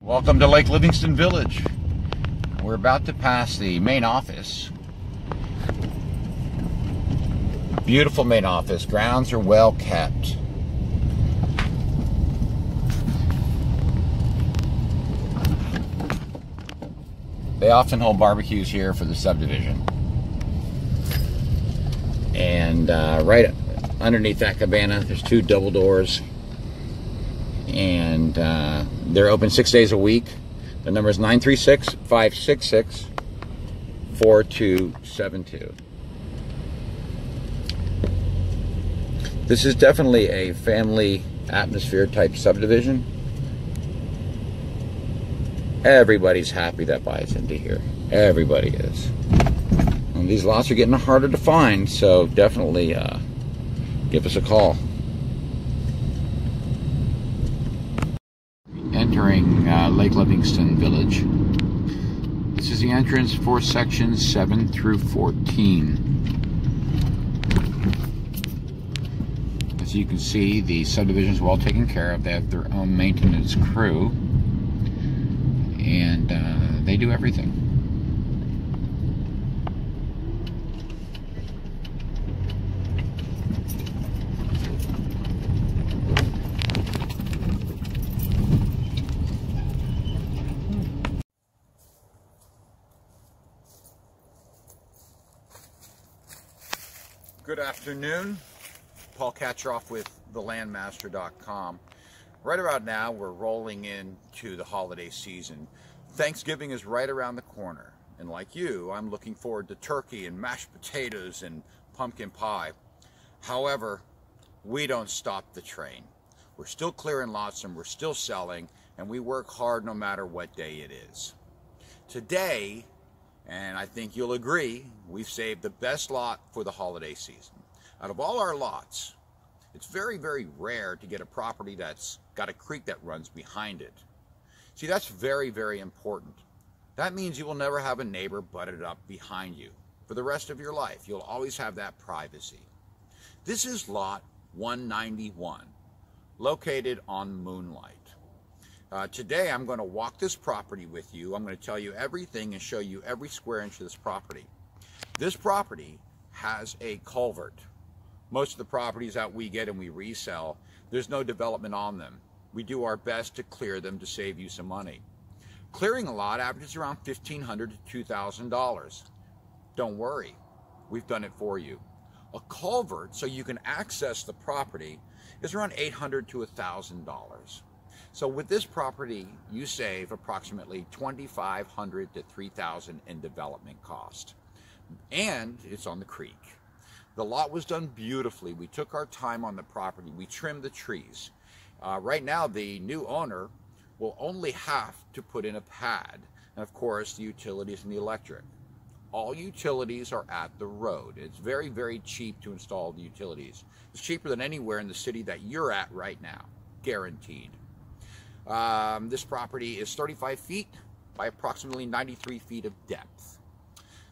Welcome to Lake Livingston Village. We're about to pass the main office. Beautiful main office. Grounds are well kept. They often hold barbecues here for the subdivision. And right underneath that cabana, there's two double doors. And they're open 6 days a week. The number is 936-566-4272. This is definitely a family atmosphere type subdivision. Everybody's happy that buys into here. Everybody is. And these lots are getting harder to find, so definitely give us a call. Entering Lake Livingston Village. This is the entrance for sections 7 through 14. As you can see, the subdivision is well taken care of. They have their own maintenance crew, and they do everything. Good afternoon. Paul Katcheroff with thelandmaster.com. Right about now, we're rolling into the holiday season. Thanksgiving is right around the corner. And like you, I'm looking forward to turkey and mashed potatoes and pumpkin pie. However, we don't stop the train. We're still clearing lots and we're still selling, and we work hard no matter what day it is. Today, and I think you'll agree, we've saved the best lot for the holiday season. Out of all our lots, it's very, very rare to get a property that's got a creek that runs behind it. See, that's very, very important. That means you will never have a neighbor butted up behind you for the rest of your life. You'll always have that privacy. This is lot 191, located on Moonlight. Today I'm going to walk this property with you. I'm going to tell you everything and show you every square inch of this property. This property has a culvert. Most of the properties that we get and we resell, there's no development on them. We do our best to clear them to save you some money. Clearing a lot averages around $1,500 to $2,000. Don't worry, we've done it for you. A culvert, so you can access the property, is around $800 to $1,000. So with this property, you save approximately $2,500 to $3,000 in development cost. And it's on the creek. The lot was done beautifully. We took our time on the property. We trimmed the trees. Right now, the new owner will only have to put in a pad, and of course, the utilities and the electric. All utilities are at the road. It's very, very cheap to install the utilities. It's cheaper than anywhere in the city that you're at right now, guaranteed. This property is 35 feet by approximately 93 feet of depth.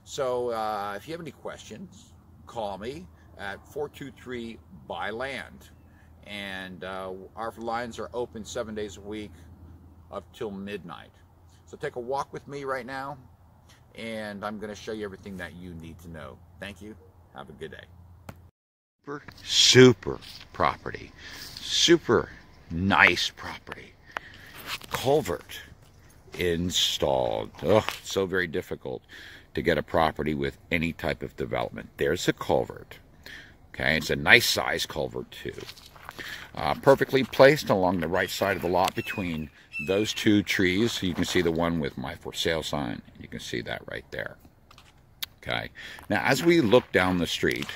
So if you have any questions, call me at 423-BUY-LAND. And our lines are open 7 days a week up till midnight. So take a walk with me right now, and I'm going to show you everything that you need to know. Thank you. Have a good day. Super property. Super nice property. Culvert installed. Oh, it's so very difficult to get a property with any type of development. There's a culvert. Okay, it's a nice size culvert too. Perfectly placed along the right side of the lot between those two trees. So you can see the one with my for sale sign. You can see that right there. Okay, now as we look down the street,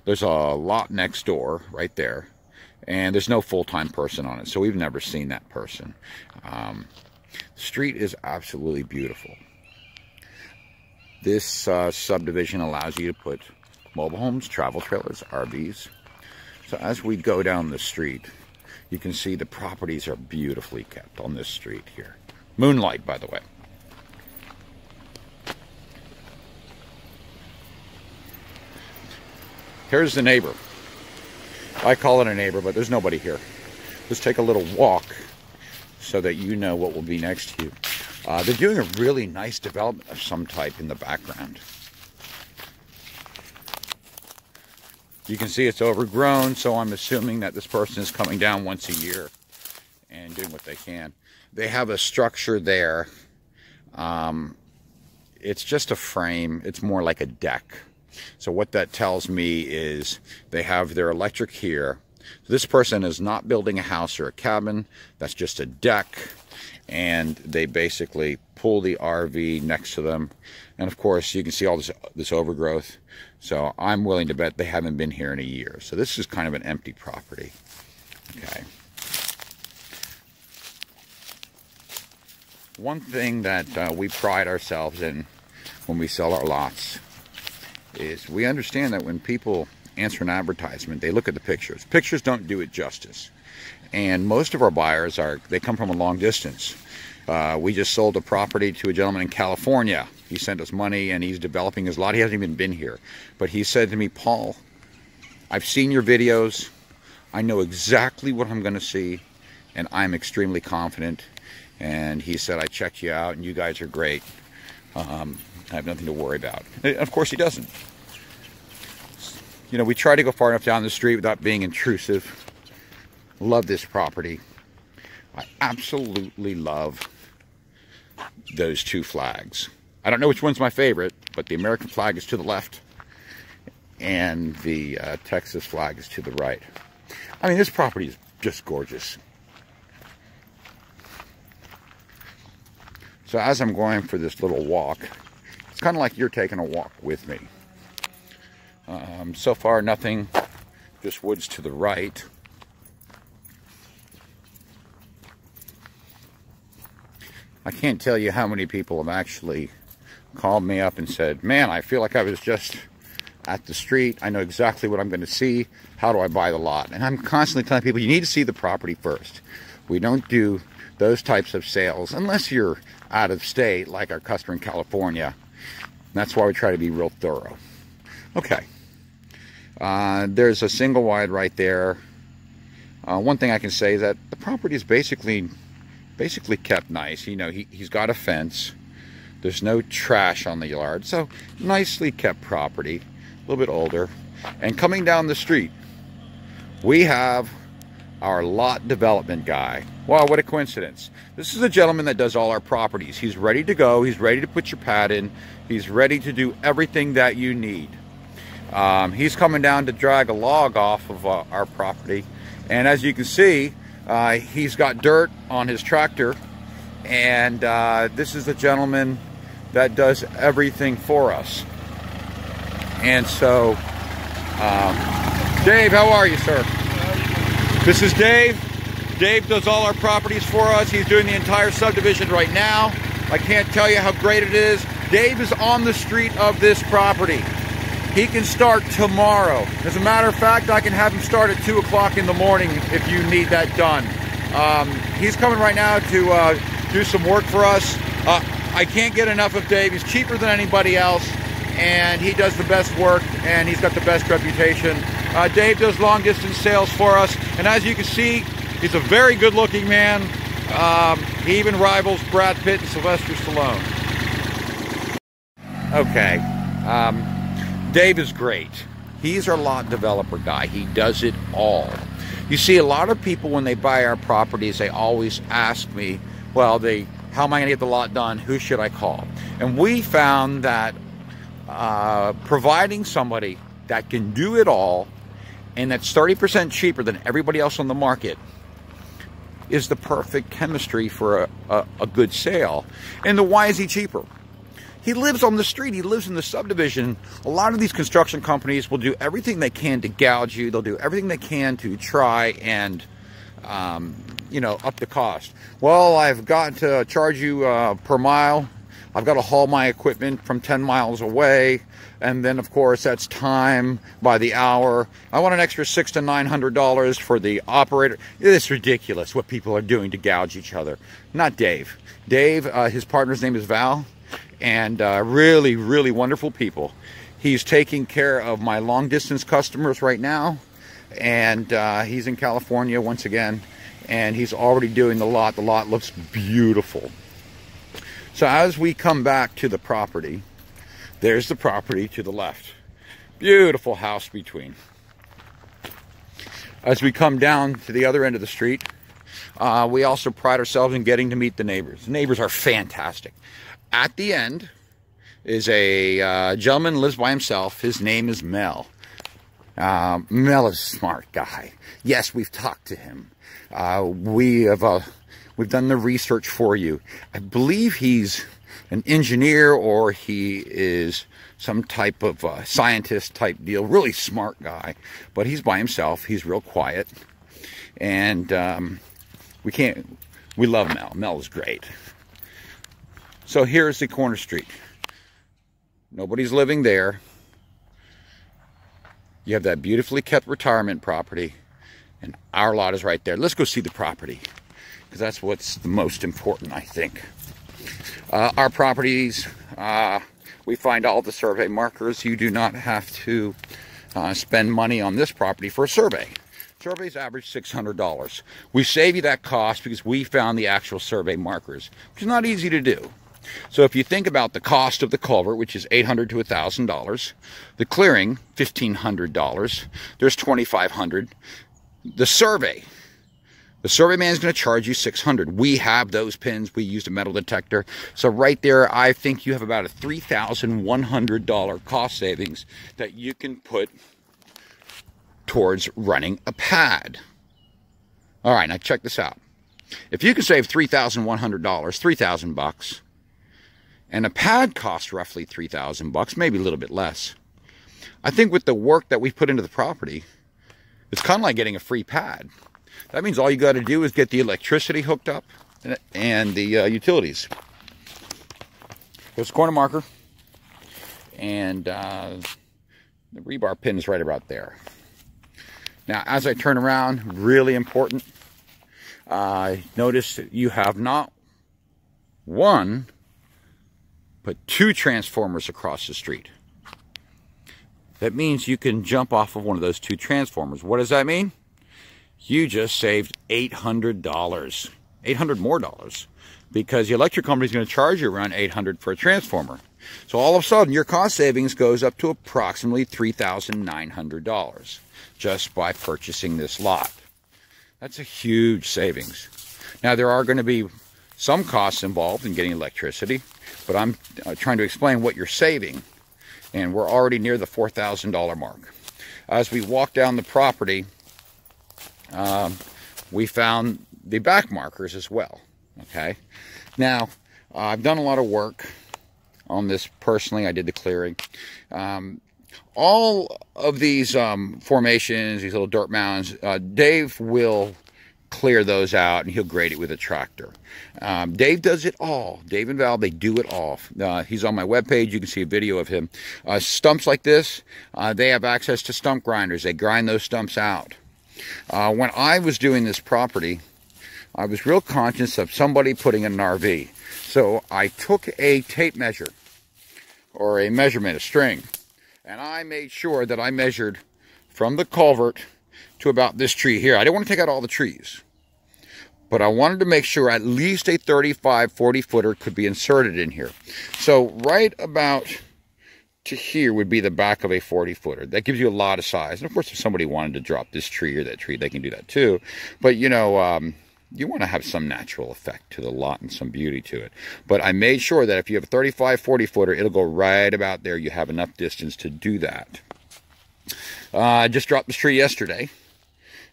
there's a lot next door right there. And there's no full-time person on it, so we've never seen that person. The street is absolutely beautiful. This subdivision allows you to put mobile homes, travel trailers, RVs. So as we go down the street, you can see the properties are beautifully kept on this street here. Moonlight, by the way. Here's the neighbor. I call it a neighbor, but there's nobody here. Let's take a little walk so that you know what will be next to you. They're doing a really nice development of some type in the background. You can see it's overgrown, so I'm assuming that this person is coming down once a year and doing what they can. They have a structure there. It's just a frame. It's more like a deck. So what that tells me is they have their electric here. So this person is not building a house or a cabin. That's just a deck. And they basically pull the RV next to them. And of course, you can see all this overgrowth. So I'm willing to bet they haven't been here in a year. So this is kind of an empty property. Okay. One thing that we pride ourselves in when we sell our lots is we understand that when people answer an advertisement, they look at the pictures. Pictures don't do it justice. And most of our buyers they come from a long distance. We just sold a property to a gentleman in California. He sent us money and he's developing his lot. He hasn't even been here. But he said to me, Paul, I've seen your videos. I know exactly what I'm going to see. And I'm extremely confident. And he said, I checked you out and you guys are great. I have nothing to worry about. And of course he doesn't. You know, we try to go far enough down the street without being intrusive. Love this property. I absolutely love those two flags. I don't know which one's my favorite, but the American flag is to the left and the Texas flag is to the right. I mean, this property is just gorgeous. So as I'm going for this little walk, it's kind of like you're taking a walk with me. So far, nothing, just woods to the right. I can't tell you how many people have actually called me up and said, man, I feel like I was just at the street. I know exactly what I'm going to see. How do I buy the lot? And I'm constantly telling people, you need to see the property first. We don't do those types of sales unless you're out of state, like our customer in California. And that's why we try to be real thorough. Okay. There's a single wide right there. One thing I can say is that the property is basically kept nice. You know, he's got a fence. There's no trash on the yard. So nicely kept property. A little bit older. And coming down the street, we have our lot development guy. Wow, what a coincidence. This is a gentleman that does all our properties. He's ready to go. He's ready to put your pad in. He's ready to do everything that you need. He's coming down to drag a log off of our property. And as you can see, he's got dirt on his tractor. And this is the gentleman that does everything for us. And so, Dave, how are you, sir? This is Dave. Dave does all our properties for us. He's doing the entire subdivision right now. I can't tell you how great it is. Dave is on the street of this property. He can start tomorrow. As a matter of fact, I can have him start at 2 o'clock in the morning if you need that done. He's coming right now to do some work for us. I can't get enough of Dave. He's cheaper than anybody else, and he does the best work, and he's got the best reputation. Dave does long distance sales for us, and as you can see, he's a very good looking man. He even rivals Brad Pitt and Sylvester Stallone. Okay, Dave is great. He's our lot developer guy. He does it all. You see, a lot of people when they buy our properties, they always ask me, well, how am I going to get the lot done? Who should I call? And we found that providing somebody that can do it all and that's 30% cheaper than everybody else on the market is the perfect chemistry for a good sale. And why is he cheaper? He lives on the street. He lives in the subdivision. A lot of these construction companies will do everything they can to gouge you. They'll do everything they can to try and, you know, up the cost. Well, I've got to charge you per mile. I've got to haul my equipment from 10 miles away. And then, of course, that's time by the hour. I want an extra $600 to $900 for the operator. It's ridiculous what people are doing to gouge each other. Not Dave. Dave, his partner's name is Val. And really, really wonderful people. He's taking care of my long distance customers right now. And he's in California once again. and he's already doing the lot. The lot looks beautiful. So as we come back to the property, there's the property to the left. Beautiful house between. As we come down to the other end of the street, we also pride ourselves in getting to meet the neighbors. The neighbors are fantastic. At the end is a gentleman who lives by himself. His name is Mel. Mel is a smart guy. Yes, we've talked to him. We've done the research for you. I believe he's an engineer, or he is some type of scientist type deal. Really smart guy, but he's by himself. He's real quiet, and we love Mel. Mel is great. So here's the corner street. Nobody's living there. You have that beautifully kept retirement property, and our lot is right there. Let's go see the property, because that's what's the most important, I think. Our properties, we find all the survey markers. You do not have to spend money on this property for a survey. Surveys average $600. We save you that cost because we found the actual survey markers, which is not easy to do. So if you think about the cost of the culvert, which is $800 to $1,000, the clearing, $1,500, there's $2,500. The survey man is going to charge you $600. We have those pins. We used a metal detector. So right there, I think you have about a $3,100 cost savings that you can put towards running a pad. All right, now check this out. If you can save $3,100, $3,000 and a pad costs roughly $3,000, maybe a little bit less, I think with the work that we put into the property, it's kind of like getting a free pad. That means all you got to do is get the electricity hooked up and the utilities. There's a corner marker, and the rebar pin is right about there. Now, as I turn around, really important, notice that you have not one, but two transformers across the street. That means you can jump off of one of those two transformers. What does that mean? You just saved $800. $800 more dollars, because the electric company is going to charge you around $800 for a transformer. So all of a sudden, your cost savings goes up to approximately $3,900 just by purchasing this lot. That's a huge savings. Now, there are going to be some costs involved in getting electricity, but I'm trying to explain what you're saving, and we're already near the $4,000 mark. As we walk down the property, we found the back markers as well. Okay, now I've done a lot of work on this personally. I did the clearing. All of these formations, these little dirt mounds, Dave will clear those out, and he'll grade it with a tractor. Dave does it all. Dave and Val, they do it all. He's on my webpage. You can see a video of him. Stumps like this, they have access to stump grinders. They grind those stumps out. When I was doing this property, I was real conscious of somebody putting in an RV. So I took a tape measure, or a measurement, a string, and I made sure that I measured from the culvert to about this tree here. I didn't want to take out all the trees, but I wanted to make sure at least a 35, 40 footer could be inserted in here. So right about to here would be the back of a 40 footer. That gives you a lot of size. And of course, if somebody wanted to drop this tree or that tree, they can do that too. But you know, you want to have some natural effect to the lot and some beauty to it. But I made sure that if you have a 35, 40 footer, it'll go right about there. You have enough distance to do that. I just dropped this tree yesterday,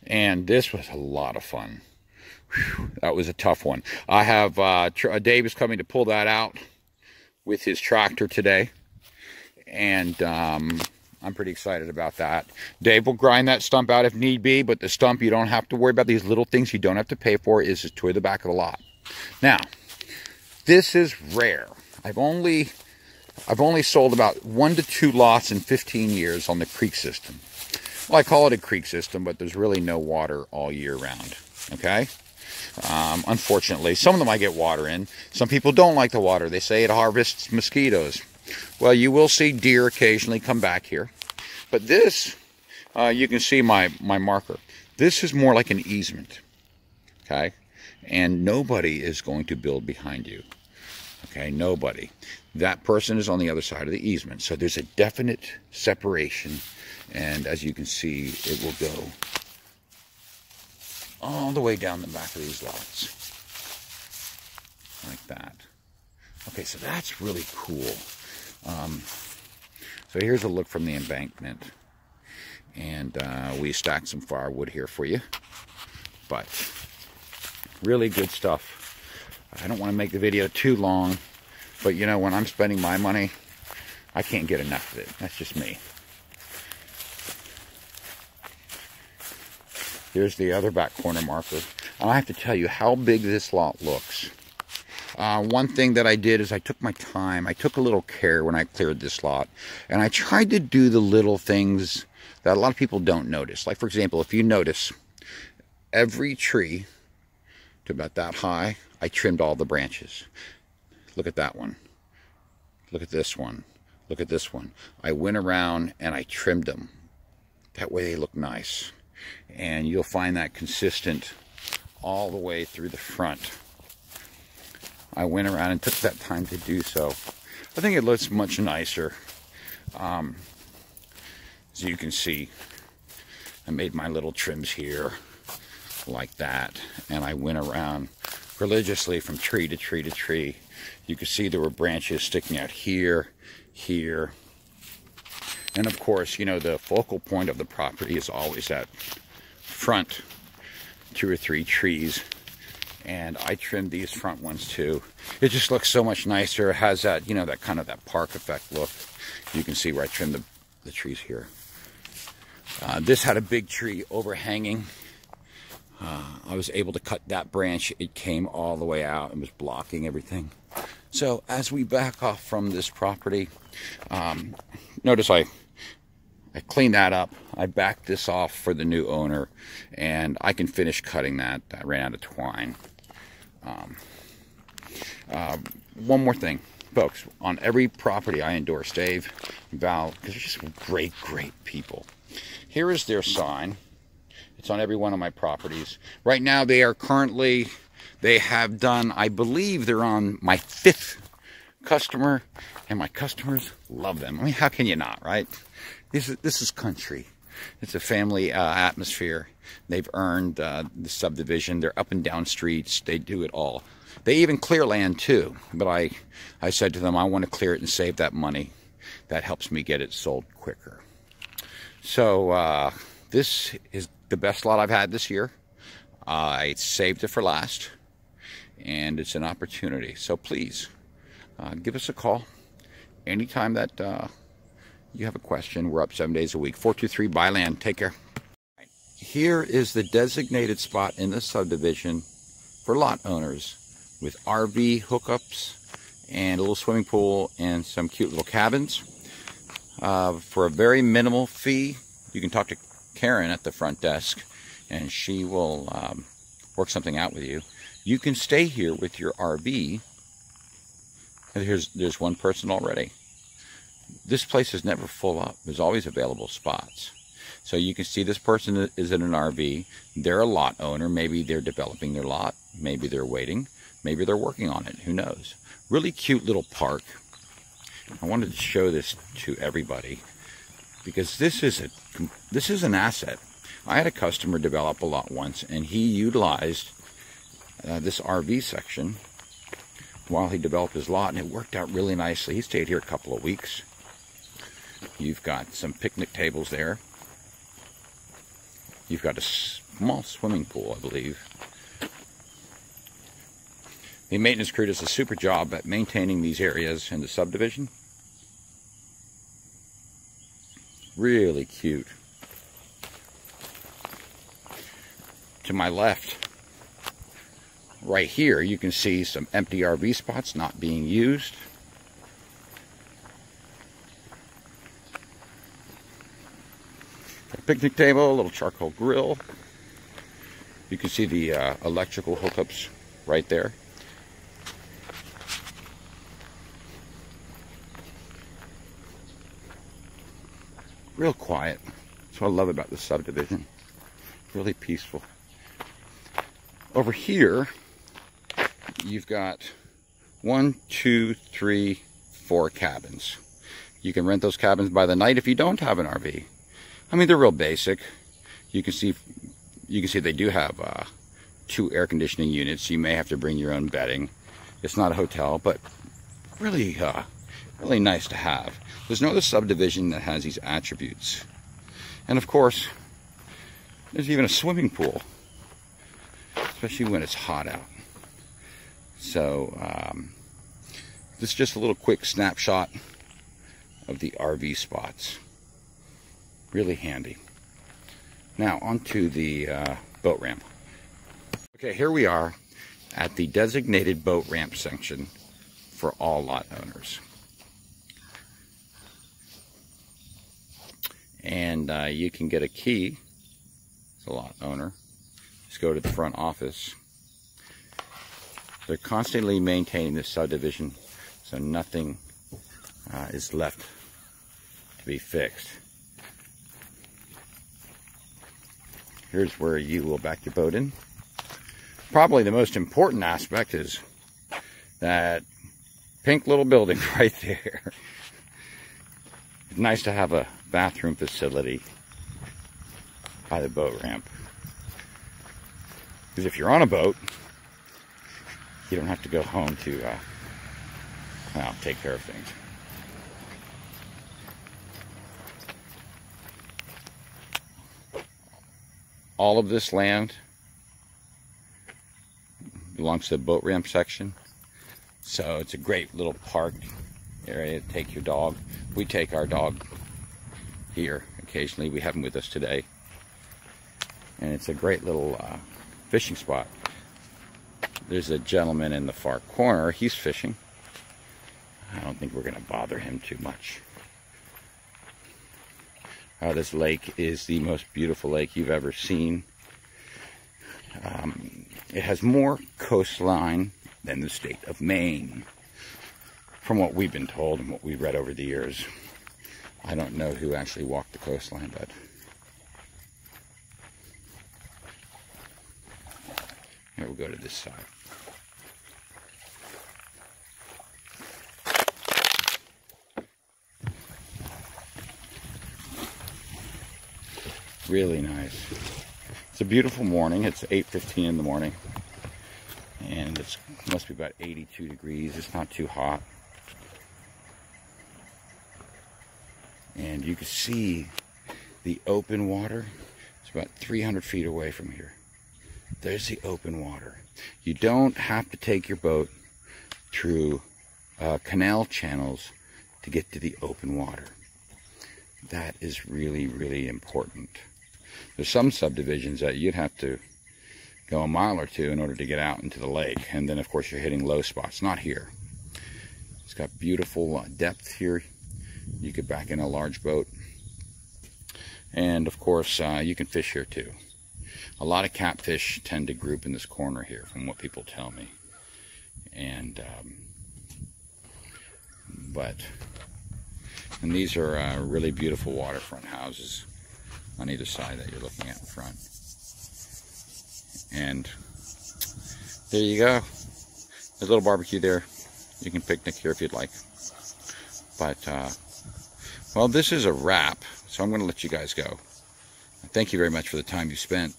and this was a lot of fun. Whew, that was a tough one. I have Dave is coming to pull that out with his tractor today, and I'm pretty excited about that. Dave will grind that stump out if need be, but the stump, you don't have to worry about. These little things you don't have to pay for is just toward the back of the lot. Now, this is rare. I've only sold about 1 to 2 lots in 15 years on the creek system. Well, I call it a creek system, but there's really no water all year round, okay? Unfortunately, some of them I get water in. Some people don't like the water. They say it harvests mosquitoes. Well, you will see deer occasionally come back here. But this, you can see my marker. This is more like an easement, okay? And nobody is going to build behind you, okay? Nobody. That person is on the other side of the easement. So there's a definite separation. And as you can see, it will go all the way down the back of these lots. Like that. Okay, so that's really cool. So here's a look from the embankment. And we stacked some firewood here for you. But really good stuff. I don't want to make the video too long. But you know, when I'm spending my money, I can't get enough of it. That's just me. Here's the other back corner marker. And I have to tell you how big this lot looks. One thing that I did is I took my time. I took a little care when I cleared this lot. And I tried to do the little things that a lot of people don't notice. Like, for example, if you notice, every tree to about that high, I trimmed all the branches. Look at that one. Look at this one. Look at this one. I went around and I trimmed them. That way they look nice. And you'll find that consistent all the way through the front. I went around and took that time to do so. I think it looks much nicer. As you can see, I made my little trims here like that. And I went around religiously from tree to tree to tree. You can see there were branches sticking out here, here. And of course, you know, the focal point of the property is always that front 2 or 3 trees. And I trimmed these front ones too. It just looks so much nicer. It has that, you know, that kind of that park effect look. You can see where I trimmed the trees here. This had a big tree overhanging. I was able to cut that branch. It came all the way out and was blocking everything. So as we back off from this property, notice I cleaned that up. I backed this off for the new owner, and I can finish cutting that. I ran out of twine. One more thing, folks. On every property I endorse Dave, Val, because they're just great, great people. Here is their sign. It's on every one of my properties. Right now they are currently, they have done, I believe they're on my 5th customer, and my customers love them. I mean, how can you not, right? This is country. It's a family atmosphere. They've earned the subdivision. They're up and down streets. They do it all. They even clear land too. But I said to them, I want to clear it and save that money. That helps me get it sold quicker. So this is the best lot I've had this year. I saved it for last, and it's an opportunity. So please give us a call anytime that you have a question. We're up 7 days a week. 423 Buy Land. Take care. Here is the designated spot in the subdivision for lot owners with RV hookups and a little swimming pool and some cute little cabins. For a very minimal fee, you can talk to Karen at the front desk, and she will work something out with you. You can stay here with your RV. And there's one person already. This place is never full up. There's always available spots. So you can see this person is in an RV. They're a lot owner. Maybe they're developing their lot. Maybe they're waiting. Maybe they're working on it. Who knows? Really cute little park. I wanted to show this to everybody because this is an asset. I had a customer develop a lot once, and he utilized this RV section while he developed his lot, and it worked out really nicely. He stayed here a couple of weeks. You've got some picnic tables there. You've got a small swimming pool, I believe. The maintenance crew does a super job at maintaining these areas in the subdivision. Really cute. To my left, right here, you can see some empty RV spots not being used. A picnic table, a little charcoal grill. You can see the electrical hookups right there. Real quiet. That's what I love about this subdivision. Really peaceful. Over here, you've got 1, 2, 3, 4 cabins. You can rent those cabins by the night if you don't have an RV. I mean, they're real basic. You can see they do have 2 air conditioning units. You may have to bring your own bedding. It's not a hotel, but really, really nice to have. There's no other subdivision that has these attributes. And of course, there's even a swimming pool, especially when it's hot out. So this is just a little quick snapshot of the RV spots. Really handy. Now onto the boat ramp. Okay, here we are at the designated boat ramp section for all lot owners. And you can get a key as a lot owner. Just go to the front office. They're constantly maintaining this subdivision, so nothing is left to be fixed. Here's where you will back your boat in. Probably the most important aspect is that pink little building right there. It's nice to have a bathroom facility by the boat ramp. Because if you're on a boat, you don't have to go home to well, take care of things. All of this land belongs to the boat ramp section. So it's a great little park area to take your dog. We take our dog here occasionally. We have him with us today. And it's a great little fishing spot. There's a gentleman in the far corner. He's fishing. I don't think we're going to bother him too much. This lake is the most beautiful lake you've ever seen. It has more coastline than the state of Maine, from what we've been told and what we've read over the years. I don't know who actually walked the coastline, but here we'll go to this side. Really nice. It's a beautiful morning. It's 8:15 in the morning, and it must be about 82 degrees. It's not too hot, and you can see the open water. It's about 300 feet away from here. There's the open water. You don't have to take your boat through canal channels to get to the open water. That is really, really important. There's some subdivisions that you'd have to go a mile or two in order to get out into the lake. And then, of course, you're hitting low spots. Not here. It's got beautiful depth here. You could back in a large boat. And, of course, you can fish here, too. A lot of catfish tend to group in this corner here, from what people tell me. And, and these are really beautiful waterfront houses on either side that you're looking at in front. And there you go. There's a little barbecue there. You can picnic here if you'd like. But, well, this is a wrap, so I'm going to let you guys go. Thank you very much for the time you spent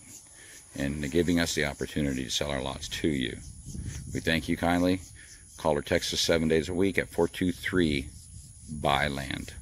and giving us the opportunity to sell our lots to you. We thank you kindly. Call or text us 7 days a week at 423-BUY-LAND.